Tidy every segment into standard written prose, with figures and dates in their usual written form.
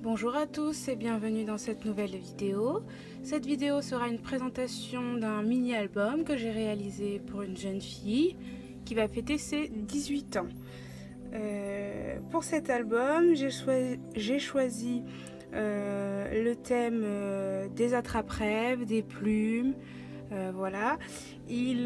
Bonjour à tous et bienvenue dans cette nouvelle vidéo. Cette vidéo sera une présentation d'un mini-album que j'ai réalisé pour une jeune fille qui va fêter ses 18 ans. Pour cet album, j'ai choisi le thème des attrape-rêves, des plumes. Voilà. Il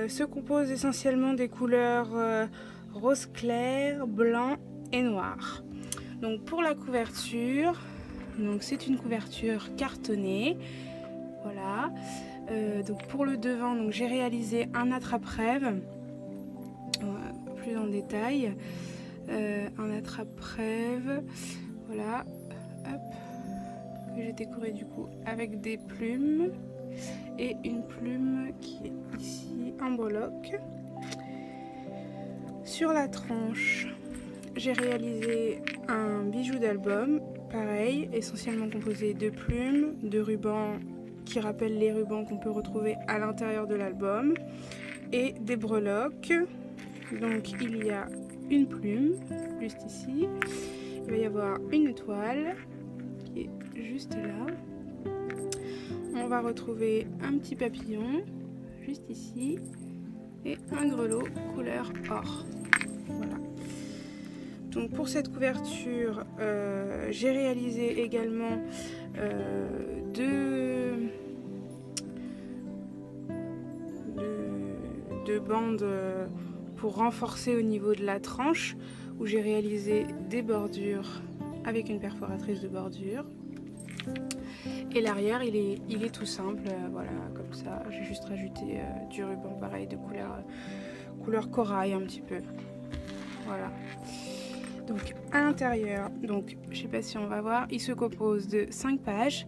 se compose essentiellement des couleurs rose clair, blanc et noir. Donc pour la couverture, c'est une couverture cartonnée. Voilà. Donc pour le devant, j'ai réalisé un attrape-rêve. Plus en détail. Un attrape-rêve. Voilà. Hop. Que j'ai décoré du coup avec des plumes. Et une plume qui est ici en breloque. Sur la tranche, j'ai réalisé un bijou d'album, pareil, essentiellement composé de plumes, de rubans qui rappellent les rubans qu'on peut retrouver à l'intérieur de l'album et des breloques. Donc il y a une plume, juste ici. Il va y avoir une étoile qui est juste là. On va retrouver un petit papillon, juste ici, et un grelot couleur or. Voilà. Donc pour cette couverture, j'ai réalisé également deux bandes pour renforcer au niveau de la tranche, où j'ai réalisé des bordures avec une perforatrice de bordure. Et l'arrière, il est tout simple, voilà, comme ça. J'ai juste rajouté du ruban pareil de couleur corail un petit peu. Voilà. Donc à l'intérieur, je sais pas si on va voir, il se compose de 5 pages.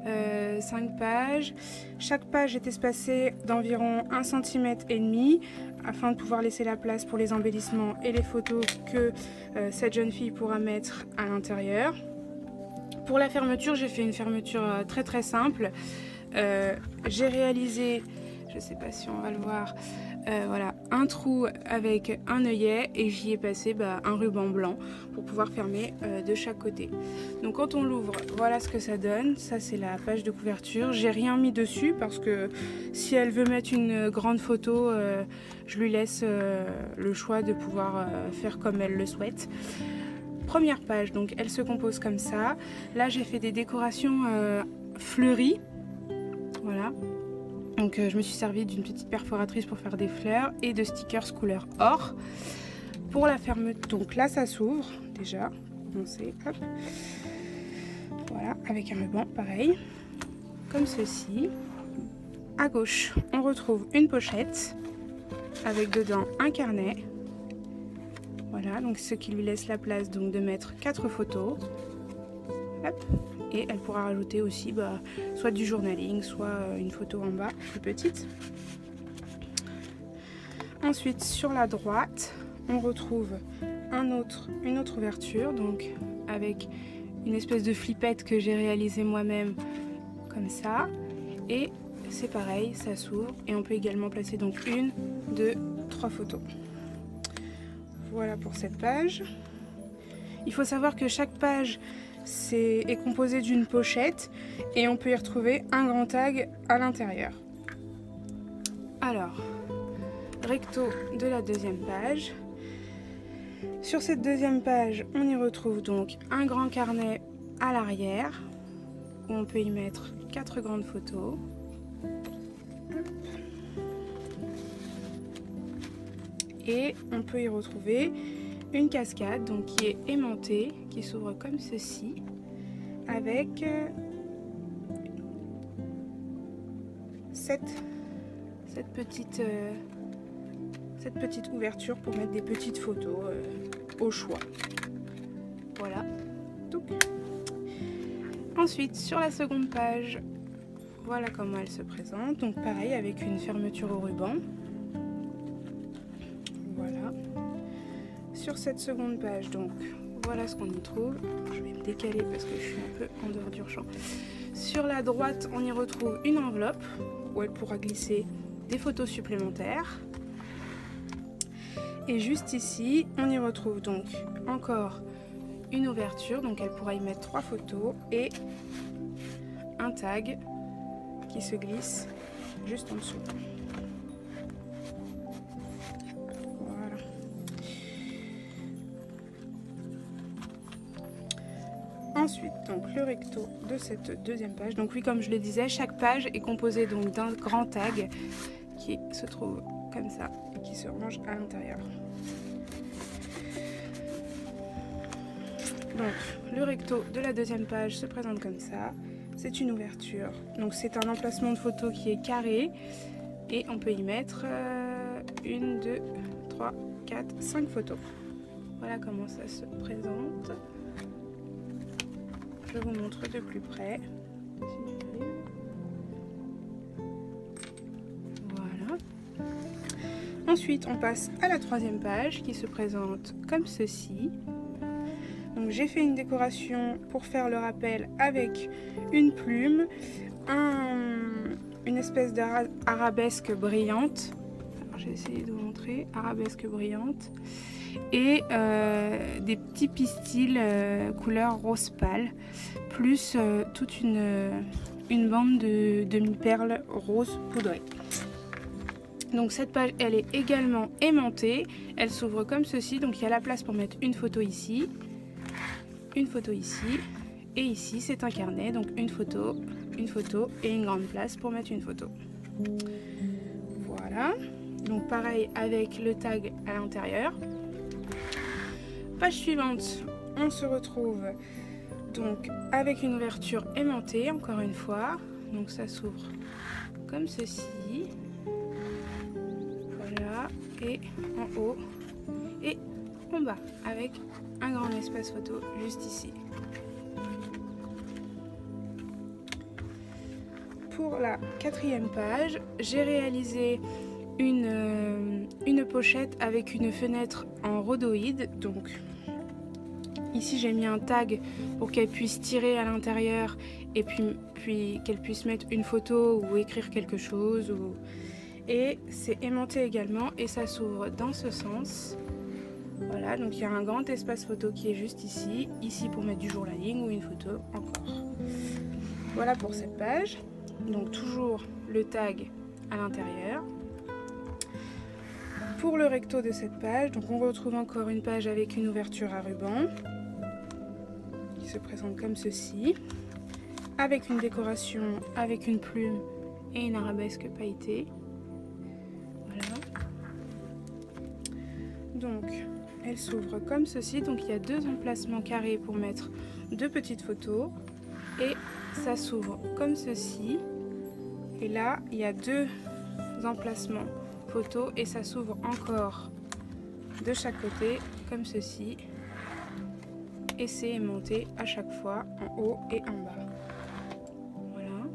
5 pages. Chaque page est espacée d'environ 1,5 cm afin de pouvoir laisser la place pour les embellissements et les photos que cette jeune fille pourra mettre à l'intérieur. Pour la fermeture, j'ai fait une fermeture très simple. J'ai réalisé, je sais pas si on va le voir, voilà, un trou avec un œillet et j'y ai passé un ruban blanc pour pouvoir fermer de chaque côté. Donc quand on l'ouvre, voilà ce que ça donne. Ça c'est la page de couverture. J'ai rien mis dessus parce que si elle veut mettre une grande photo, je lui laisse le choix de pouvoir faire comme elle le souhaite. Première page, donc elle se compose comme ça. Là j'ai fait des décorations fleuries. Voilà. Donc je me suis servi d'une petite perforatrice pour faire des fleurs et de stickers couleur or. Pour la fermeture, donc là ça s'ouvre déjà. Hop. Voilà, avec un ruban pareil, comme ceci. À gauche, on retrouve une pochette avec dedans un carnet. Voilà, donc ce qui lui laisse la place donc de mettre 4 photos. Hop. Et elle pourra rajouter aussi soit du journaling, soit une photo en bas, plus petite. Ensuite, sur la droite, on retrouve une autre ouverture, donc avec une espèce de flippette que j'ai réalisée moi-même, comme ça. Et c'est pareil, ça s'ouvre et on peut également placer donc 1, 2, 3 photos. Voilà pour cette page. Il faut savoir que chaque page est composé d'une pochette et on peut y retrouver un grand tag à l'intérieur. Alors, recto de la deuxième page. Sur cette deuxième page, on y retrouve donc un grand carnet à l'arrière où on peut y mettre 4 grandes photos. Et on peut y retrouver une cascade donc qui est aimantée, qui s'ouvre comme ceci, avec cette petite ouverture pour mettre des petites photos au choix. Voilà. Donc. Ensuite, sur la seconde page, voilà comment elle se présente. Donc pareil, avec une fermeture au ruban. Voilà. Sur cette seconde page, donc voilà ce qu'on y trouve. Je vais me décaler parce que je suis un peu en dehors du champ. Sur la droite, on y retrouve une enveloppe où elle pourra glisser des photos supplémentaires. Et juste ici, on y retrouve donc encore une ouverture, donc elle pourra y mettre 3 photos et un tag qui se glisse juste en dessous. Voilà. Ensuite, donc le recto de cette deuxième page. Donc oui, comme je le disais, chaque page est composée donc d'un grand tag qui se trouve comme ça et qui se range à l'intérieur. Donc le recto de la deuxième page se présente comme ça. C'est une ouverture. Donc c'est un emplacement de photo qui est carré et on peut y mettre 1, 2, 3, 4, 5 photos. Voilà comment ça se présente. Je vous montre de plus près. Voilà. Ensuite, on passe à la troisième page qui se présente comme ceci. Donc j'ai fait une décoration pour faire le rappel avec une plume, une espèce d'arabesque brillante. Alors j'ai essayé de vous montrer, arabesque brillante. Et des petits pistils couleur rose pâle, plus toute une bande de demi-perles rose poudrées. Donc cette page, elle est également aimantée, elle s'ouvre comme ceci, donc il y a la place pour mettre une photo ici, et ici c'est un carnet, donc une photo et une grande place pour mettre une photo. Voilà, donc pareil avec le tag à l'intérieur. Page suivante, on se retrouve donc avec une ouverture aimantée, encore une fois. Donc ça s'ouvre comme ceci. Voilà, et en haut et en bas, avec un grand espace photo juste ici. Pour la quatrième page, j'ai réalisé une pochette avec une fenêtre en rhodoïde. Donc ici j'ai mis un tag pour qu'elle puisse tirer à l'intérieur et puis qu'elle puisse mettre une photo ou écrire quelque chose. Et c'est aimanté également et ça s'ouvre dans ce sens. Voilà, donc il y a un grand espace photo qui est juste ici. Ici pour mettre du journaling ou une photo encore. Voilà pour cette page. Donc toujours le tag à l'intérieur. Pour le recto de cette page, donc on retrouve encore une page avec une ouverture à ruban qui se présente comme ceci, avec une décoration avec une plume et une arabesque pailletée. Voilà. Donc elle s'ouvre comme ceci, donc il y a 2 emplacements carrés pour mettre 2 petites photos et ça s'ouvre comme ceci. Et là il y a 2 emplacements photos et ça s'ouvre encore de chaque côté comme ceci et c'est aimanté à chaque fois en haut et en bas. Voilà.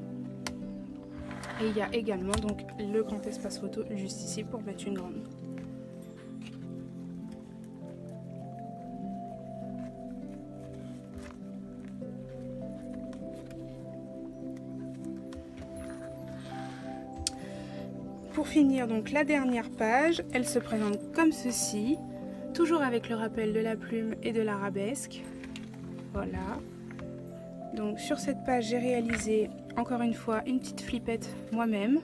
Et il y a également donc le grand espace photo juste ici pour mettre une grande. Pour finir donc la dernière page, elle se présente comme ceci, toujours avec le rappel de la plume et de l'arabesque. Voilà. Donc sur cette page j'ai réalisé encore une fois une petite flippette moi-même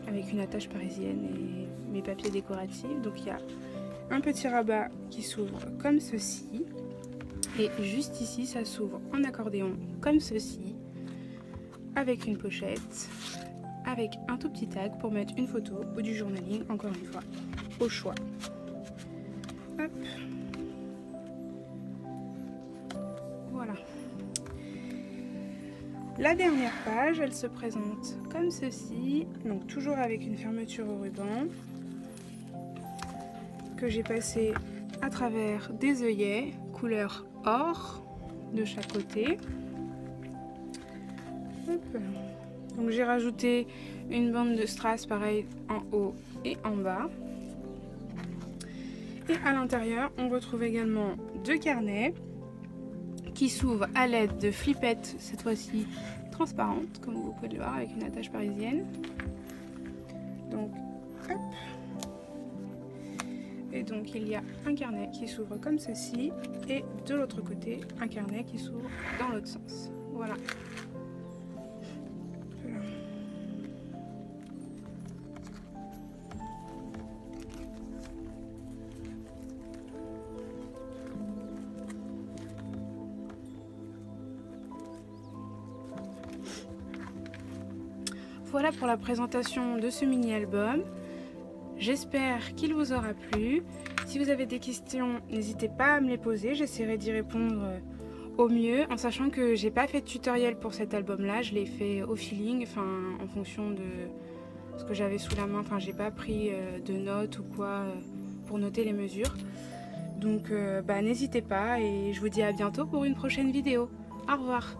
avec une attache parisienne et mes papiers décoratifs. Donc il y a un petit rabat qui s'ouvre comme ceci et juste ici ça s'ouvre en accordéon comme ceci avec une pochette, avec un tout petit tag pour mettre une photo ou du journaling, encore une fois, au choix. Hop. Voilà. La dernière page, elle se présente comme ceci, donc toujours avec une fermeture au ruban que j'ai passé à travers des œillets couleur or de chaque côté. Hop. Donc j'ai rajouté une bande de strass pareil en haut et en bas. Et à l'intérieur, on retrouve également 2 carnets qui s'ouvrent à l'aide de flippettes, cette fois-ci transparentes, comme vous pouvez le voir, avec une attache parisienne. Donc, hop. Et donc il y a un carnet qui s'ouvre comme ceci et de l'autre côté un carnet qui s'ouvre dans l'autre sens. Voilà. Voilà pour la présentation de ce mini-album. J'espère qu'il vous aura plu. Si vous avez des questions, n'hésitez pas à me les poser. J'essaierai d'y répondre au mieux, en sachant que j'ai pas fait de tutoriel pour cet album-là. Je l'ai fait au feeling, en fonction de ce que j'avais sous la main. J'ai pas pris de notes ou quoi pour noter les mesures. Donc n'hésitez pas et je vous dis à bientôt pour une prochaine vidéo. Au revoir.